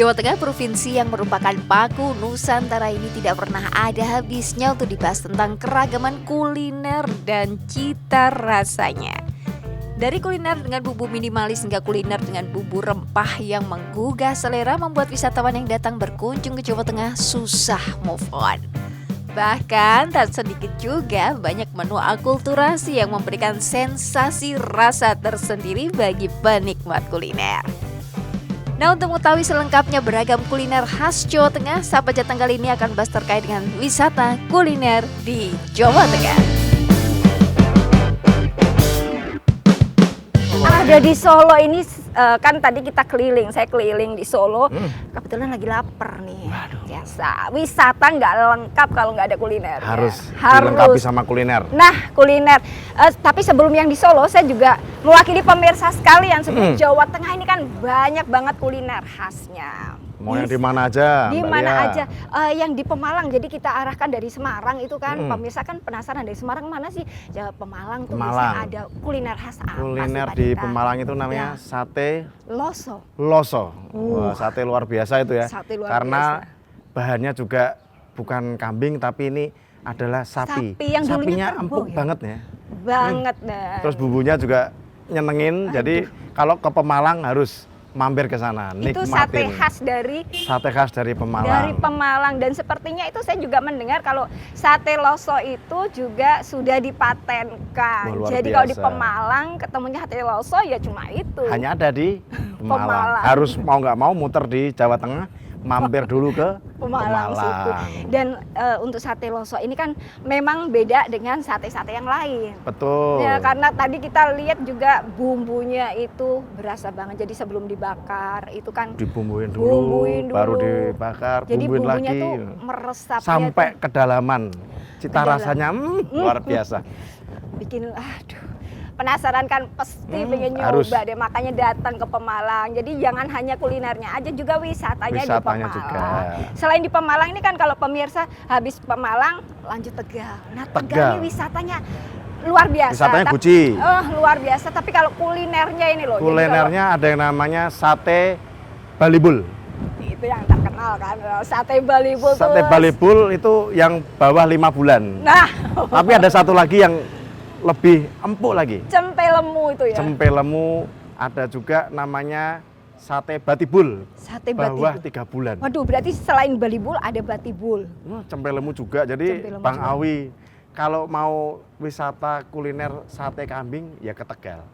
Jawa Tengah, provinsi yang merupakan paku Nusantara ini tidak pernah ada habisnya untuk dibahas tentang keragaman kuliner dan cita rasanya. Dari kuliner dengan bumbu minimalis hingga kuliner dengan bumbu rempah yang menggugah selera membuat wisatawan yang datang berkunjung ke Jawa Tengah susah move on. Bahkan tak sedikit juga banyak menu akulturasi yang memberikan sensasi rasa tersendiri bagi penikmat kuliner. Nah, untuk mengetahui selengkapnya beragam kuliner khas Jawa Tengah, Sahabat Jateng kali ini akan bahas terkait dengan wisata kuliner di Jawa Tengah. Ada di Solo ini kan tadi kita keliling, saya keliling di Solo. Kebetulan lagi lapar nih. Biasa, wisata nggak lengkap kalau nggak ada kuliner. Harus dilengkapi sama kuliner. Nah, kuliner. Tapi sebelum yang di Solo, saya juga mewakili pemirsa sekalian. Sebenarnya Jawa Tengah ini kan banyak banget kuliner khasnya. Mau yang di mana aja? Di Mbak mana Lia? aja? Yang di Pemalang. Jadi kita arahkan dari Semarang itu kan, pemirsa kan penasaran dari Semarang mana sih? Ya, Pemalang tuh biasanya ada kuliner khas apa? Kuliner sih, di Pak Dita? Pemalang itu namanya sate Loso. loso. Wah, sate luar biasa itu ya. Sate luar Karena biasa. bahannya juga bukan kambing tapi ini adalah sapi. Sapi yang dulunya Sapinya kerbau empuk ya? banget ya. Banget dah. Terus bumbunya juga nyenengin. Jadi kalau ke Pemalang harus mampir ke sana, Itu sate nikmatin. khas dari Dari Pemalang. Pemalang, dan sepertinya itu saya juga mendengar kalau sate loso itu juga sudah dipatenkan. Wah, luar Jadi kalau di biasa. Pemalang ketemunya sate loso ya cuma itu. Hanya ada di Pemalang. Pemalang. Harus mau nggak mau muter di Jawa Tengah, mampir dulu ke Pemalang situ. Dan untuk sate loso ini kan memang beda dengan sate-sate yang lain. Betul. Ya, karena tadi kita lihat juga bumbunya itu berasa banget. Jadi sebelum dibakar itu kan Dibumbuin dulu, baru dibakar, Jadi bumbuin bumbunya lagi. tuh meresap Sampai kedalaman. Cita Kedalam. rasanya luar biasa. bikin aduh penasaran kan, pasti pengen harus. nyoba deh, makanya datang ke Pemalang. Jadi jangan hanya kulinernya aja, juga wisatanya di Wisatanya Pemalang. juga. Selain di Pemalang ini kan kalau pemirsa habis Pemalang lanjut Tegal. Nah, Tegal ini wisatanya luar biasa. Wisatanya Guci. Luar biasa, tapi kalau kulinernya ini loh. jadi Kulinernya ada yang namanya sate balibul. itu yang terkenal kan, sate balibul. Sate balibul itu yang bawah 5 bulan. Nah, Tapi ada satu lagi yang lebih empuk lagi. cempe lemu itu ya. Cempe lemu, ada juga namanya sate batibul. Sate Bawah batibul. 3 bulan. Waduh, berarti selain balibul ada batibul. Cempe lemu juga. Jadi Cempe lemu Bang juga. Awi, kalau mau wisata kuliner sate kambing ya ke Tegal.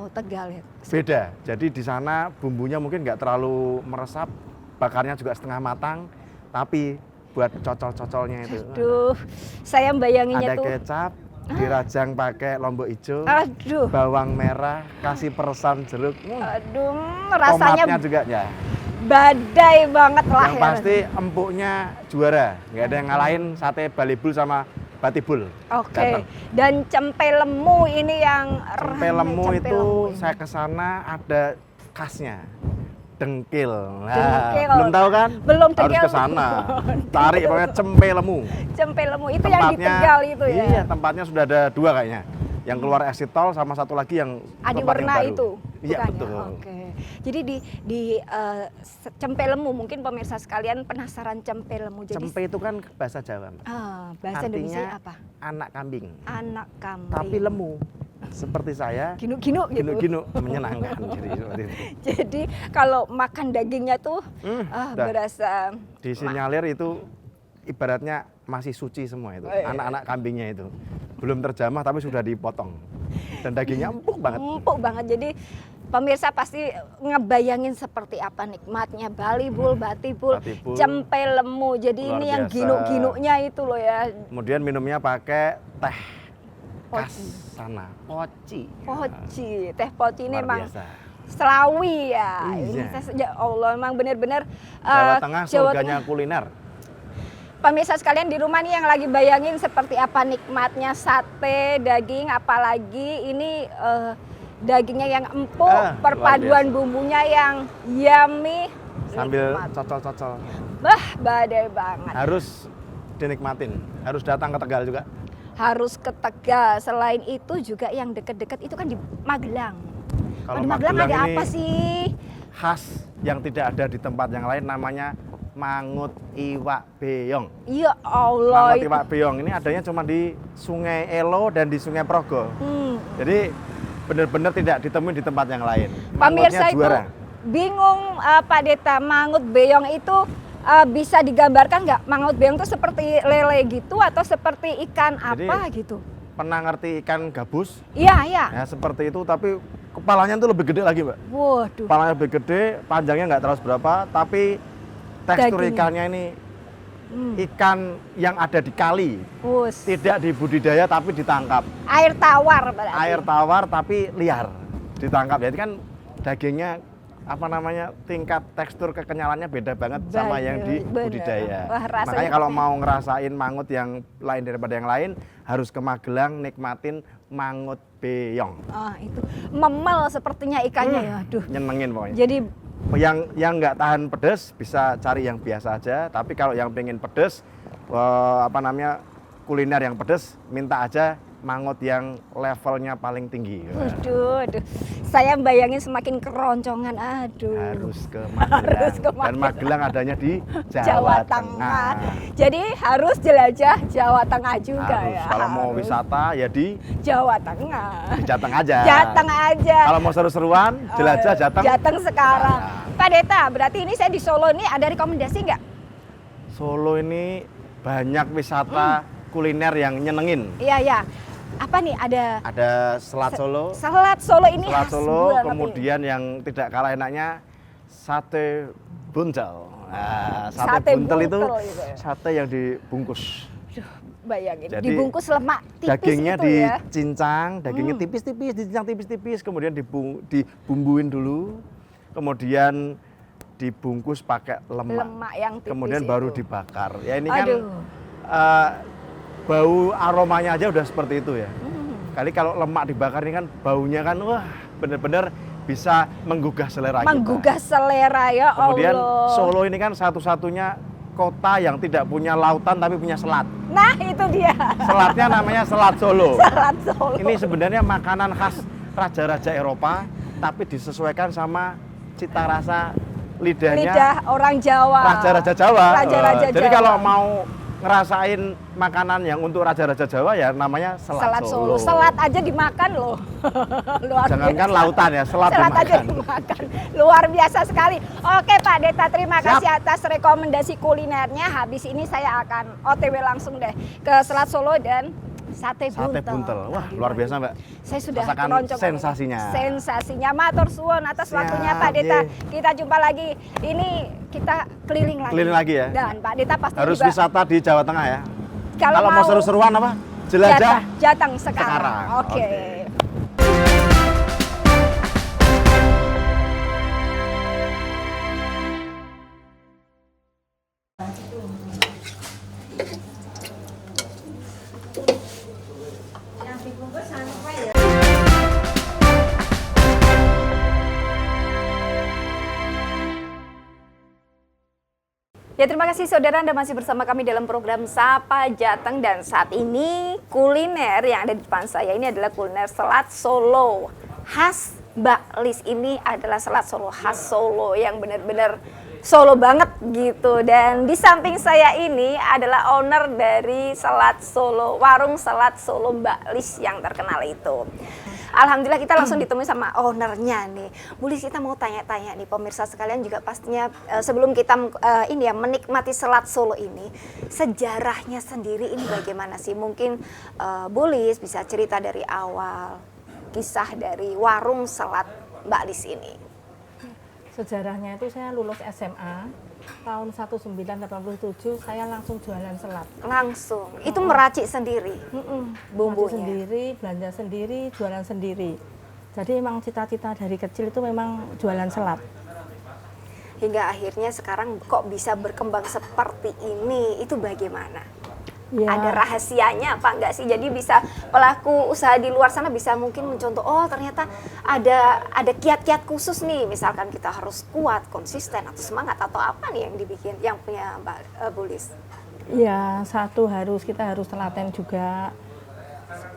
Oh, Tegal ya. Beda. Jadi di sana bumbunya mungkin nggak terlalu meresap, bakarnya juga setengah matang, tapi buat cocol-cocolnya itu. Aduh, saya bayanginnya Ada tuh. kecap, dirajang pakai lombok hijau, Aduh, bawang merah, kasih peresan jeruk. aduh, rasanya Tomatnya juga ya. badai banget lah Yang ya. pasti empuknya juara. Nggak ada yang ngalahin sate balibul sama batibul. Oke, Datang. dan cempe lemu ini yang Cempe rame, lemu cempe itu lemu ini. saya ke sana ada khasnya. Dengkil. Nah, Dengkil. belum tahu kan? Belum, Harus dengkil. ke sana. Tarik pokoknya cempe lemu. Cempe lemu itu yang di Tegal itu ya. Iya, tempatnya sudah ada 2 kayaknya. Yang keluar exit tol sama satu lagi yang Adi tempat yang warna baru. itu. Iya, bukan ya? betul. Oke. Jadi di cempe lemu, mungkin pemirsa sekalian penasaran cempe lemu. Jadi Cempe itu kan bahasa Jawa, Mbak. bahasa Indonesia Artinya apa? anak kambing. Anak kambing. Tapi lemu. Seperti saya, Ginu-ginu gitu. ginu-ginu menyenangkan. Jadi seperti itu. Jadi kalau makan dagingnya tuh udah. berasa Disinyalir itu ibaratnya masih suci semua itu. iya. Anak-anak kambingnya itu. Belum terjamah tapi sudah dipotong. Dan dagingnya empuk banget. empuk banget. Jadi pemirsa pasti ngebayangin seperti apa nikmatnya balibul, batibul, Batibul. cempe lemu. Jadi Luar ini yang biasa. ginu-ginunya itu loh ya. Kemudian minumnya pakai teh khas Poci. sana, poci. Poci, teh poci ini Luar emang biasa. Selawi ya. Iya. Ini ya Allah, emang bener-bener Jawa Tengah Jawa surganya Tengah. kuliner. Pemirsa sekalian di rumah nih yang lagi bayangin seperti apa nikmatnya sate daging, apalagi ini dagingnya yang empuk, Luar perpaduan biasa. bumbunya yang yummy, Sambil nikmat. cocol-cocol. Bah, badai banget. Harus dinikmatin. Harus datang ke Tegal juga. Harus ke Tegal. Selain itu juga yang deket-deket itu kan di Magelang. Kalau Di Magelang ada Magelang ini apa sih? khas yang tidak ada di tempat yang lain, namanya mangut iwak beong. Ya Allah. Mangut iwak beong ini adanya cuma di Sungai Elo dan di Sungai Progo. Jadi benar-benar tidak ditemui di tempat yang lain. Pemirsa itu juara. bingung Pak Deta, mangut beong itu bisa digambarkan nggak? Mangut beong itu seperti lele gitu atau seperti ikan Jadi, apa gitu? Pernah ngerti ikan gabus? Iya, iya. Ya seperti itu, tapi kepalanya itu lebih gede lagi, Mbak. Waduh. Kepalanya lebih gede, panjangnya nggak terlalu seberapa, tapi tekstur Dagingnya. ikannya ini ikan yang ada di kali, Bus. tidak dibudidaya tapi ditangkap. Air tawar berarti. Air tawar tapi liar, ditangkap. Jadi kan dagingnya apa namanya, tingkat tekstur kekenyalannya beda banget sama yang di Bener. budidaya. Wah, rasanya Makanya kalau mau ngerasain mangut yang lain daripada yang lain, harus ke Magelang nikmatin mangut beong. Itu memel sepertinya ikannya ya. Aduh. Nyenengin pokoknya. Jadi Yang nggak tahan pedes bisa cari yang biasa aja, tapi kalau yang pengen pedes, kuliner yang pedes, minta aja mangut yang levelnya paling tinggi. aduh. Saya bayangin semakin keroncongan. Aduh. Harus ke Magelang. Harus ke Dan Magelang adanya di Jawa Tengah. Jadi harus jelajah Jawa Tengah juga Harus. ya. Kalau mau Harus. wisata ya di Jawa Tengah. Jateng aja. Jateng aja. Kalau mau seru-seruan, jelajah Jateng. Jateng sekarang. Pak Deta, berarti ini saya di Solo ini ada rekomendasi nggak? Solo ini banyak wisata kuliner yang nyenengin. Iya, ya. Apa nih ada Ada Selat Solo. Selat Solo ini Selat khas Solo, banget kemudian yang tidak kalah enaknya sate buntel. Nah, Sate buntel itu buntel gitu ya. sate yang dibungkus. ini. Bayangin, Jadi, dibungkus lemak tipis Dagingnya itu ya. dicincang, dagingnya tipis-tipis, dicincang tipis-tipis, kemudian dibumbuin dulu, kemudian dibungkus pakai lemak, Lemak yang tipis kemudian baru itu. dibakar. Ya ini Aduh. kan bau aromanya aja udah seperti itu ya. Kali kalau lemak dibakar ini kan baunya kan wah bener-bener bisa menggugah selera Menggugah kita. selera ya Kemudian Allah. Solo ini kan satu-satunya kota yang tidak punya lautan tapi punya selat. Nah itu dia. Selatnya namanya Selat Solo. Selat Solo. Ini sebenarnya makanan khas raja-raja Eropa, tapi disesuaikan sama cita rasa lidahnya Lidah orang Jawa. raja-raja Jawa. Raja-raja Jadi Jawa. kalau mau ngerasain makanan yang untuk raja-raja Jawa ya namanya Selat Solo. Selat aja dimakan loh. Luar Jangankan biasa. lautan ya, selat aja dimakan. dimakan. Luar biasa sekali. Oke Pak Deta, terima Siap. kasih atas rekomendasi kulinernya. Habis ini saya akan OTW langsung deh ke Selat Solo dan sate buntel. Sate buntel. Wah, luar biasa, Mbak. Saya sudah Rasakan keroncongan. sensasinya. Sensasinya. Matur suwun atas Siap, waktunya Pak Deta. ye. Kita jumpa lagi. Ini kita keliling lagi. Keliling lagi ya. Dan Pak Deta pasti Harus juga wisata di Jawa Tengah ya. kalau mau seru-seruan apa? Jelajah Jateng sekarang. sekarang. Oke. Ya terima kasih saudara, Anda masih bersama kami dalam program Sapa Jateng, dan saat ini kuliner yang ada di depan saya ini adalah kuliner Selat Solo khas Mbak Lis. Ini adalah Selat Solo khas Solo yang benar-benar Solo banget gitu. Dan di samping saya ini adalah owner dari Selat Solo, warung Selat Solo Mbak Lis yang terkenal itu. Alhamdulillah kita langsung ditemui sama ownernya nih. Bu Lis, kita mau tanya-tanya nih pemirsa sekalian juga pastinya sebelum kita ini ya menikmati Selat Solo ini, sejarahnya sendiri ini bagaimana sih? Mungkin Bu Lis bisa cerita dari awal kisah dari warung Selat Mbak Lis ini. Sejarahnya itu saya lulus SMA tahun 1987, saya langsung jualan selat. Langsung, itu meracik sendiri bumbunya. Bumbu sendiri, belanja sendiri, jualan sendiri. Jadi emang cita-cita dari kecil itu memang jualan selat. Hingga akhirnya sekarang kok bisa berkembang seperti ini, itu bagaimana? Ya, Ada rahasianya apa enggak sih? Jadi bisa pelaku usaha di luar sana bisa mungkin mencontoh, oh ternyata ada kiat-kiat khusus nih, misalkan kita harus kuat, konsisten atau semangat atau apa nih yang dibikin, yang punya Mbak Bu Lis? ya satu kita harus telaten juga.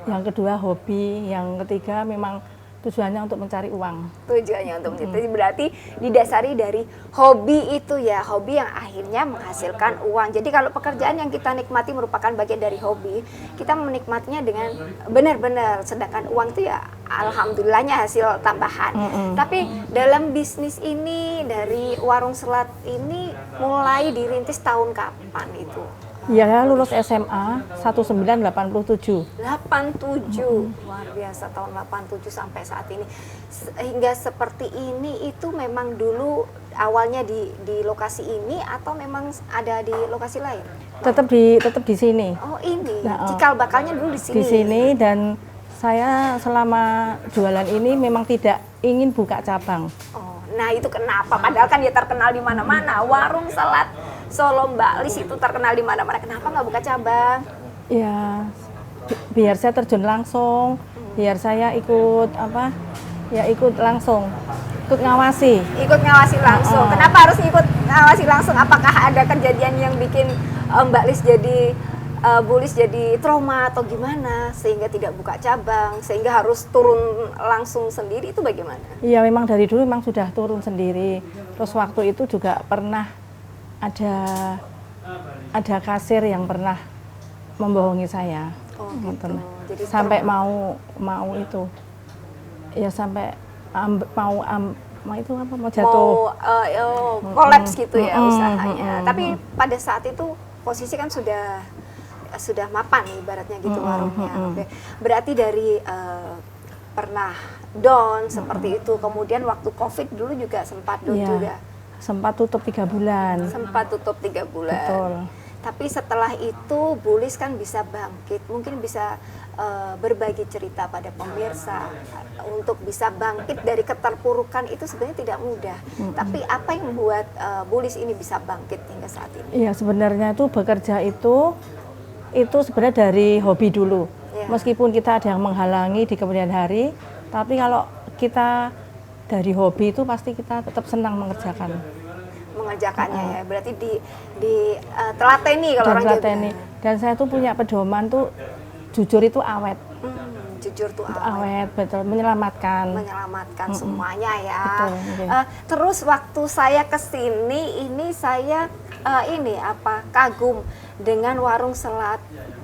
Yang kedua hobi, yang ketiga memang Tujuannya untuk mencari uang. Tujuannya untuk mencari, berarti didasari dari hobi itu ya, hobi yang akhirnya menghasilkan uang. Jadi kalau pekerjaan yang kita nikmati merupakan bagian dari hobi, kita menikmatinya dengan benar-benar, sedangkan uang itu ya alhamdulillahnya hasil tambahan. Tapi dalam bisnis ini, dari warung selat ini mulai dirintis tahun kapan itu? Ya, lulus SMA 1987. 87, luar biasa, tahun 87 sampai saat ini. Hingga seperti ini itu memang dulu awalnya di lokasi ini atau memang ada di lokasi lain? Tetap di sini. Oh ini, Nah, cikal bakalnya dulu di sini. Di sini, dan saya selama jualan ini memang tidak ingin buka cabang. Oh, nah itu kenapa? Padahal kan dia terkenal di mana-mana. Warung selat Solo Mbak Lis itu terkenal di mana-mana. Kenapa nggak buka cabang? Ya, biar saya terjun langsung, biar saya ikut ikut langsung, ikut ngawasi. Ikut ngawasi langsung. Kenapa harus ikut ngawasi langsung? Apakah ada kejadian yang bikin Mbak Lis jadi Bu Lis jadi trauma atau gimana sehingga tidak buka cabang, sehingga harus turun langsung sendiri, itu bagaimana? Iya, memang dari dulu memang sudah turun sendiri. Terus waktu itu juga pernah ada kasir yang pernah membohongi saya. Oh gitu. Jadi sampai mau itu. Ya sampai mau jatuh. Mau kolaps gitu ya usahanya. Tapi pada saat itu posisi kan sudah mapan ibaratnya gitu warungnya. Oke. Berarti dari pernah down seperti itu, kemudian waktu COVID dulu juga sempat down juga. Sempat tutup 3 bulan. Sempat tutup 3 bulan. Betul. Tapi setelah itu Bu Lis kan bisa bangkit, mungkin bisa berbagi cerita pada pemirsa untuk bisa bangkit dari keterpurukan itu sebenarnya tidak mudah. Tapi apa yang membuat Bu Lis ini bisa bangkit hingga saat ini? Iya, sebenarnya itu bekerja itu sebenarnya dari hobi dulu. Meskipun kita ada yang menghalangi di kemudian hari, tapi kalau kita dari hobi itu pasti kita tetap senang mengerjakannya ya. Berarti telateni kalau orang Jawa. Dan saya tuh punya pedoman tuh, jujur itu awet. Jujur tuh awet, betul, menyelamatkan semuanya ya. Betul, okay. Terus waktu saya kesini ini saya kagum dengan warung selat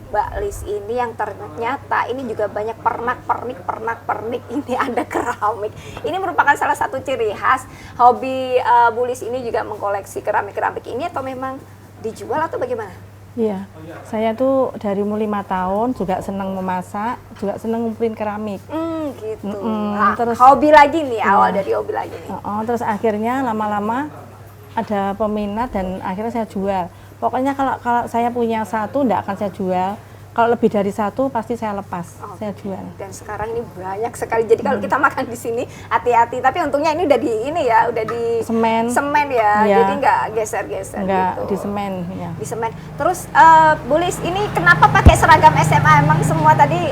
Mbak Lis ini yang ternyata ini juga banyak pernak-pernik ini ada keramik. Ini merupakan salah satu ciri khas hobi Bu Lis ini, juga mengkoleksi keramik ini, atau memang dijual atau bagaimana? Iya, saya tuh dari umur 5 tahun juga senang memasak, juga senang ngumpulin keramik. Gitu. Terus hobi lagi nih, awal dari hobi lagi nih. Terus akhirnya lama-lama ada peminat dan akhirnya saya jual. Pokoknya kalau saya punya satu enggak akan saya jual. Kalau lebih dari satu pasti saya lepas, saya jual. Dan sekarang ini banyak sekali. Jadi kalau kita makan di sini hati-hati. Tapi untungnya ini udah di semen ya. Jadi nggak geser-geser gitu. Di semen ya. Di semen. Terus Bu Lis ini kenapa pakai seragam SMA? Emang semua tadi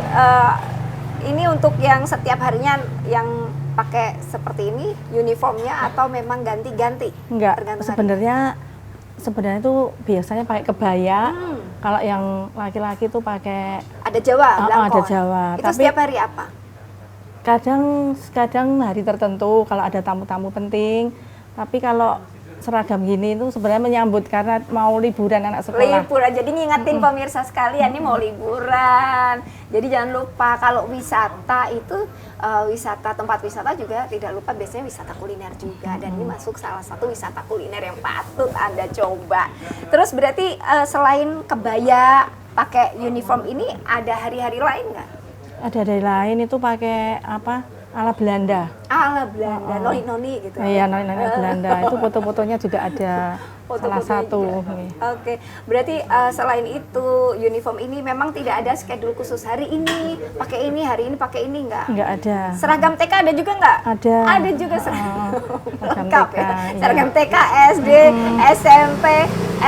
ini untuk yang setiap harinya yang pakai seperti ini uniformnya, atau memang ganti-ganti? Enggak. Sebenarnya itu biasanya pakai kebaya. Kalau yang laki-laki tuh pakai ada Jawa, ada Jawa. Itu tapi setiap hari apa? Kadang hari tertentu kalau ada tamu-tamu penting. Tapi kalau seragam gini itu sebenarnya menyambut karena mau liburan anak sekolah. Liburan, jadi ngingetin pemirsa sekalian ini mau liburan. Jadi jangan lupa kalau wisata itu tempat wisata juga tidak lupa biasanya wisata kuliner juga, dan ini masuk salah satu wisata kuliner yang patut Anda coba. Terus berarti selain kebaya pakai uniform ini ada hari-hari lain nggak? Ada dari lain itu pakai ala Belanda. Ala Belanda, noni-noni gitu. Iya, noni-noni Belanda. Itu foto-fotonya juga ada salah satu. Oke, berarti selain itu uniform ini memang tidak ada schedule khusus hari ini pakai ini, hari ini pakai ini, enggak? Enggak ada. Seragam TK ada juga enggak? Ada. Ada juga seragam lengkap TK, ya. iya. Seragam TK, SD, SMP,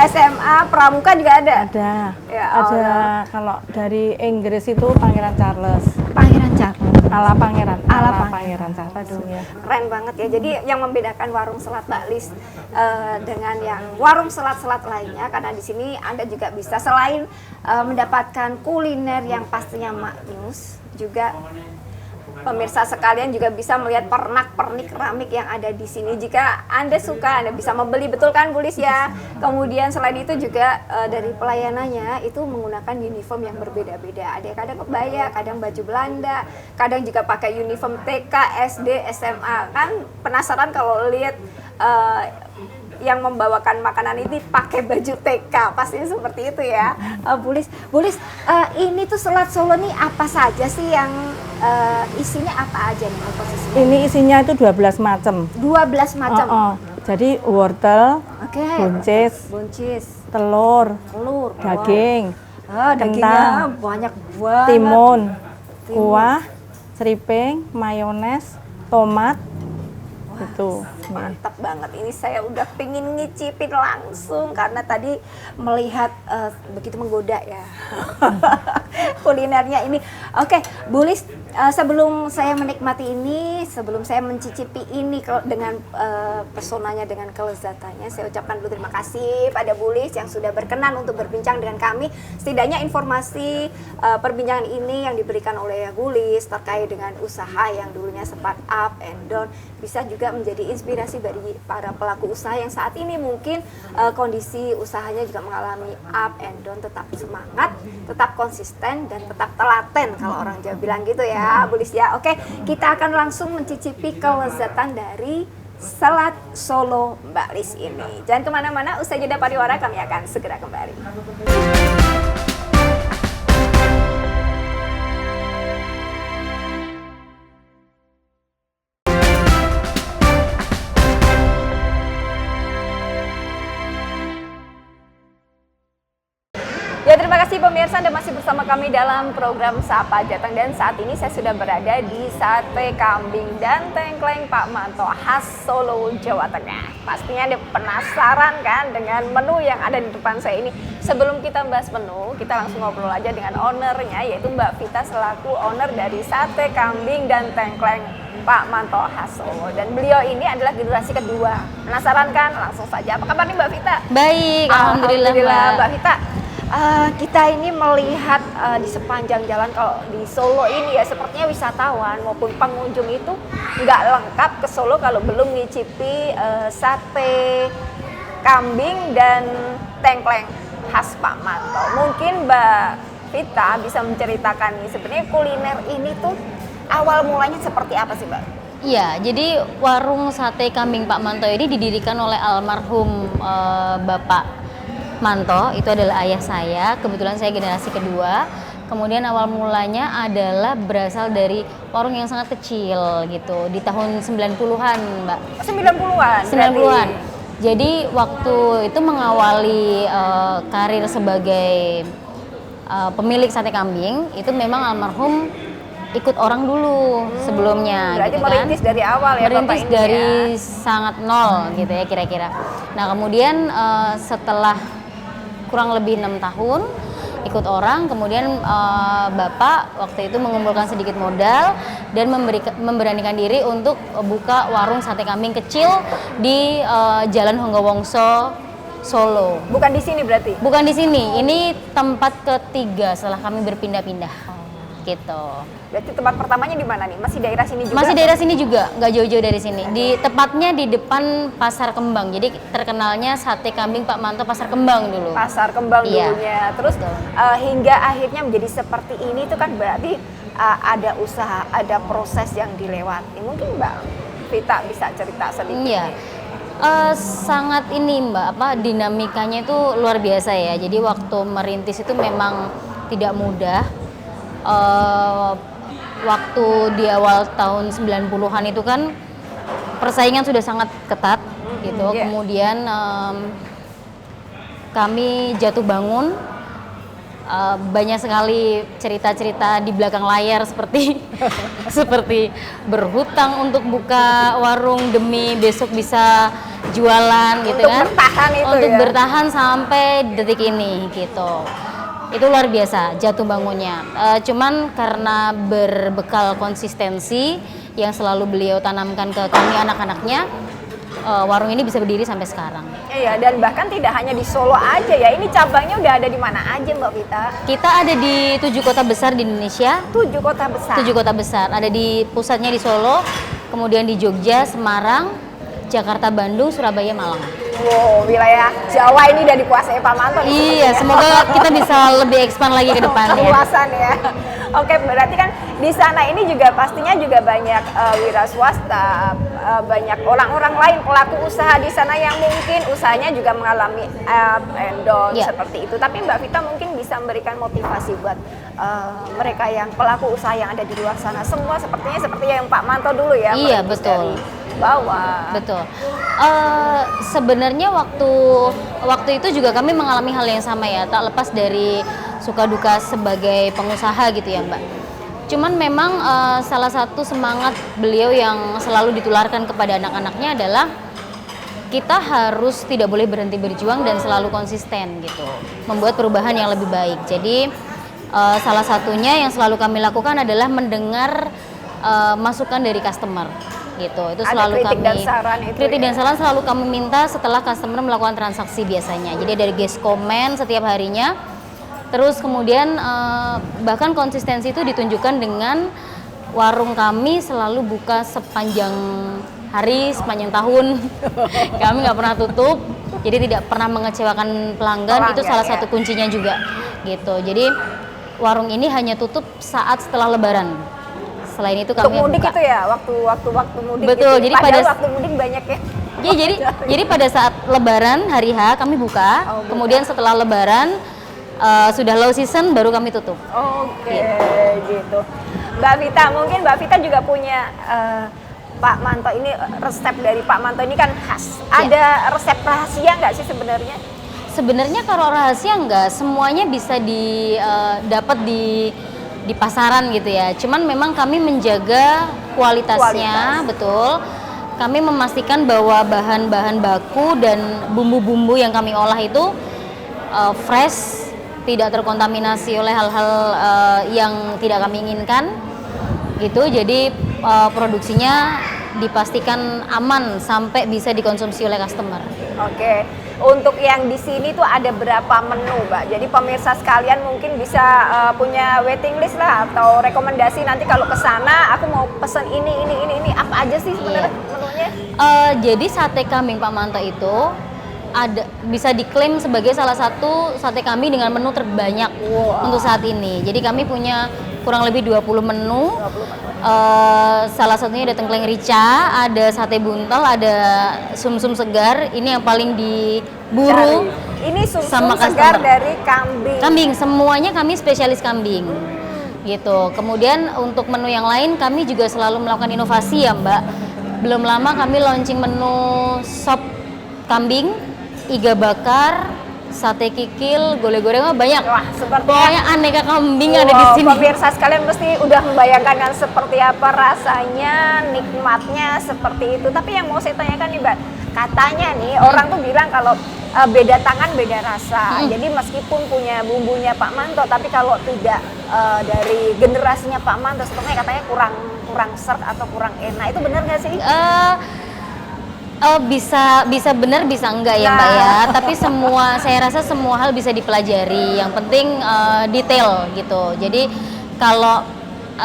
SMA, Pramuka juga ada? Ada. Ya, ada. Kalau dari Inggris itu Pangeran Charles. Pangeran Charles. Ala Pangeran Charles. Aduh, ya. Keren banget ya. Jadi yang membedakan warung selat Mbak Lis dengan yang warung selat-selat lainnya, karena di sini Anda juga bisa selain mendapatkan kuliner yang pastinya maknyus, juga pemirsa sekalian juga bisa melihat pernak-pernik keramik yang ada di sini. Jika Anda suka, Anda bisa membeli, betul kan Bu Lis ya? Kemudian selain itu juga dari pelayanannya itu menggunakan uniform yang berbeda-beda. Ada yang kadang kebaya, kadang baju Belanda, kadang juga pakai uniform TK, SD, SMA. Kan penasaran kalau lihat yang membawakan makanan ini pakai baju TK, pastinya seperti itu ya. Bu Lis, ini tuh selat Solo nih apa saja sih yang isinya apa aja nih komposisinya? Ini isinya itu 12 macam. 12 macam. Jadi wortel, Oke. buncis, telur, daging, dagingnya kentang, banyak banget. timun, kuah, seriping, mayones, tomat. Itu. Mantap banget, ini saya udah pengen ngicipin langsung karena tadi melihat begitu menggoda ya kulinernya ini. Oke, Bu Lis, sebelum saya menikmati ini, sebelum saya mencicipi ini dengan pesonanya, dengan kelezatannya, saya ucapkan dulu terima kasih pada Bu Lis yang sudah berkenan untuk berbincang dengan kami. Setidaknya informasi perbincangan ini yang diberikan oleh Bu Lis terkait dengan usaha yang dulunya sempat up and down bisa juga menjadi inspirasi bagi para pelaku usaha yang saat ini mungkin kondisi usahanya juga mengalami up and down. Tetap semangat, tetap konsisten, dan tetap telaten kalau orang Jawa bilang gitu ya Bu Lis ya. Oke, kita akan langsung mencicipi kelezatan dari selat Solo Mbak Lis ini. Jangan kemana-mana, usai jeda pariwara kami akan segera kembali. Ya, terima kasih pemirsa, Anda masih bersama kami dalam program Sapa Jateng, dan saat ini saya sudah berada di Sate Kambing dan Tengkleng Pak Manto khas Solo, Jawa Tengah. Pastinya Anda penasaran kan dengan menu yang ada di depan saya ini. Sebelum kita bahas menu, kita langsung ngobrol aja dengan ownernya, yaitu Mbak Vita selaku owner dari Sate Kambing dan Tengkleng Pak Manto khas Solo, dan beliau ini adalah generasi kedua. Penasaran kan? Langsung saja. Apa kabar nih Mbak Vita? Baik, alhamdulillah Mbak Vita. Kita ini melihat di sepanjang jalan kalau di Solo ini ya, sepertinya wisatawan maupun pengunjung itu nggak lengkap ke Solo kalau belum ngicipi sate kambing dan tengkleng khas Pak Manto. Mungkin Mbak Vita bisa menceritakan nih sebenarnya kuliner ini tuh awal mulanya seperti apa sih Mbak? Iya, jadi warung sate kambing Pak Manto ini didirikan oleh almarhum Bapak Manto, itu adalah ayah saya. Kebetulan saya generasi kedua. Kemudian awal mulanya adalah berasal dari warung yang sangat kecil gitu di tahun 90-an, Mbak. 90-an. 90-an. Jadi waktu itu mengawali karir sebagai pemilik sate kambing itu memang almarhum ikut orang dulu sebelumnya. Berarti gitu merintis dari awal ya merintis Bapak ini dari ya? sangat nol gitu ya kira-kira. Nah kemudian setelah kurang lebih 6 tahun ikut orang, kemudian Bapak waktu itu mengumpulkan sedikit modal dan memberanikan diri untuk buka warung sate kambing kecil di Jalan Honggowongso, Solo. Bukan di sini berarti? Bukan di sini, ini tempat ketiga setelah kami berpindah-pindah. Gitu. Berarti tempat pertamanya di mana nih? Masih daerah sini juga? Masih daerah sini juga, nggak jauh-jauh dari sini. Tepatnya di depan Pasar Kembang. Jadi terkenalnya sate kambing Pak Manto Pasar Kembang dulu. Pasar Kembang Iya. dulunya. Terus hingga akhirnya menjadi seperti ini itu kan berarti ada usaha, ada proses yang dilewati. Mungkin Mbak Vita bisa cerita sedikit. Iya. Sangat ini Mbak, dinamikanya itu luar biasa ya. Jadi waktu merintis itu memang tidak mudah. Waktu di awal tahun 90-an itu kan persaingan sudah sangat ketat gitu. Yeah. Kemudian kami jatuh bangun, banyak sekali cerita-cerita di belakang layar seperti seperti berhutang untuk buka warung demi besok bisa jualan gitu Untuk kan. bertahan itu untuk ya? bertahan sampai detik ini gitu. Itu luar biasa jatuh bangunnya. Cuman karena berbekal konsistensi yang selalu beliau tanamkan ke kami anak-anaknya, warung ini bisa berdiri sampai sekarang. Iya, dan bahkan tidak hanya di Solo aja ya, ini cabangnya udah ada di mana aja Mbak Vita? Kita ada di 7 kota besar di Indonesia. 7 kota besar. 7 kota besar, ada di pusatnya di Solo, kemudian di Jogja, Semarang, Jakarta, Bandung, Surabaya, Malang. Wow, wilayah Jawa ini udah dikuasai Pak Manto. Iya, semoga kita bisa lebih expand lagi ke depannya. Keluasan ya. Oke, berarti kan di sana ini juga pastinya juga banyak wira swasta, banyak orang-orang lain pelaku usaha di sana yang mungkin usahanya juga mengalami up and down seperti itu. Tapi Mbak Vita mungkin bisa memberikan motivasi buat mereka yang pelaku usaha yang ada di luar sana. Semua sepertinya seperti yang Pak Manto dulu ya. Iya, betul. Dari bawah. Betul. Sebenarnya waktu itu juga kami mengalami hal yang sama ya, tak lepas dari suka duka sebagai pengusaha gitu ya Mbak. Cuman memang salah satu semangat beliau yang selalu ditularkan kepada anak-anaknya adalah kita harus tidak boleh berhenti berjuang dan selalu konsisten gitu, membuat perubahan yang lebih baik. Jadi salah satunya yang selalu kami lakukan adalah mendengar masukan dari customer gitu. Itu selalu kritik kami dan saran itu kritik ya? dan saran selalu kami minta setelah customer melakukan transaksi biasanya. Jadi dari guest comment setiap harinya. Terus kemudian bahkan konsistensi itu ditunjukkan dengan warung kami selalu buka sepanjang hari, sepanjang tahun. Kami nggak pernah tutup, jadi tidak pernah mengecewakan pelanggan. Itu salah satu kuncinya juga gitu. Jadi warung ini hanya tutup saat setelah Lebaran. Selain itu kami untuk mudik buka. itu ya, waktu mudik. Betul, gitu. jadi Padahal pada waktu mudik banyak ya. Ya, jadi pada saat Lebaran hari H kami buka, kemudian setelah Lebaran sudah low season baru kami tutup. Oke, gitu. Mbak Vita, mungkin Mbak Vita juga punya Pak Manto ini, resep dari Pak Manto ini kan khas. Ada resep rahasia nggak sih sebenarnya? Sebenarnya kalau rahasia enggak, semuanya bisa dapat di pasaran gitu ya. Cuman memang kami menjaga kualitasnya, betul. Kami memastikan bahwa bahan-bahan baku dan bumbu-bumbu yang kami olah itu fresh, tidak terkontaminasi oleh hal-hal yang tidak kami inginkan gitu. Jadi produksinya dipastikan aman sampai bisa dikonsumsi oleh customer. Oke, untuk yang di sini tuh ada berapa menu Mbak? Jadi pemirsa sekalian mungkin bisa punya waiting list lah atau rekomendasi nanti kalau ke sana aku mau pesen ini apa aja sih sebenarnya menunya? Jadi sate kambing Pak Manto itu bisa diklaim sebagai salah satu sate kambing dengan menu terbanyak untuk saat ini. Jadi kami punya kurang lebih 20 menu. Salah satunya ada tengkleng rica, ada sate buntel, ada sumsum segar. Ini yang paling diburu. Ini sumsum sama segar customer. dari kambing. Kambing, semuanya kami spesialis kambing. Gitu. Kemudian untuk menu yang lain kami juga selalu melakukan inovasi ya Mbak. Belum lama kami launching menu sop kambing, iga bakar, sate kikil, gulai-goreng banyak. Wah, sepertinya Pokoknya aneka kambing ada di sini. Pemirsa sekalian pasti udah membayangkan kan seperti apa rasanya, nikmatnya seperti itu. Tapi yang mau saya tanyakan nih Mbak, katanya nih orang tuh bilang kalau beda tangan beda rasa. Jadi meskipun punya bumbunya Pak Manto, tapi kalau tidak dari generasinya Pak Manto, sepertinya katanya kurang seret atau kurang enak. Itu benar nggak sih? Bisa benar bisa enggak ya Mbak ya, tapi saya rasa semua hal bisa dipelajari, yang penting detail gitu. Jadi kalau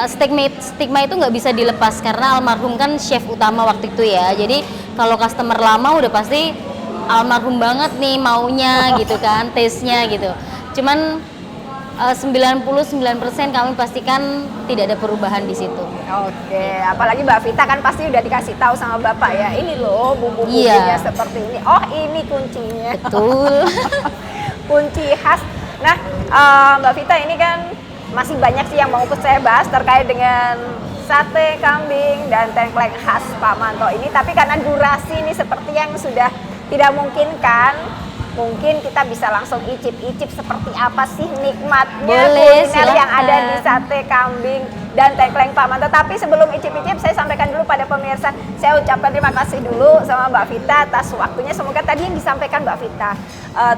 stigma itu nggak bisa dilepas karena almarhum kan chef utama waktu itu ya. Jadi kalau customer lama udah pasti almarhum banget nih maunya gitu kan, taste-nya gitu. Cuman 99% kami pastikan tidak ada perubahan di situ. Oke, apalagi Mbak Vita kan pasti udah dikasih tahu sama Bapak ya, ini loh bumbu-bumbunya seperti ini. Oh, ini kuncinya. Betul. Kunci khas. Nah, Mbak Vita ini kan masih banyak sih yang mau saya bahas terkait dengan sate kambing dan tengkleng khas Pak Manto ini. Tapi karena durasi ini seperti yang sudah tidak memungkinkan, mungkin kita bisa langsung icip-icip seperti apa sih nikmatnya kuliner yang ada di sate kambing dan tengkleng Pak Manto. Tapi sebelum icip-icip, saya sampaikan dulu pada pemirsa, saya ucapkan terima kasih dulu sama Mbak Vita atas waktunya. Semoga tadi yang disampaikan Mbak Vita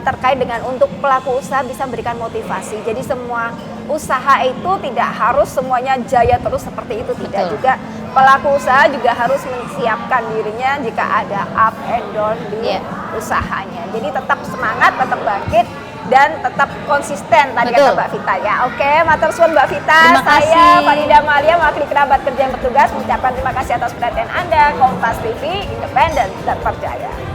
terkait dengan untuk pelaku usaha bisa memberikan motivasi. Jadi semua usaha itu tidak harus semuanya jaya terus seperti itu, tidak. Betul. Juga pelaku usaha juga harus menyiapkan dirinya jika ada up and down di usahanya. Jadi tetap semangat, tetap bangkit, dan tetap konsisten tadi kata Mbak Vita ya. Oke, matur suwun Mbak Vita. Terima kasih. Saya Farida Malia mewakili kerabat kerja yang bertugas mengucapkan terima kasih atas perhatian Anda. Kompas TV, independen, terpercaya.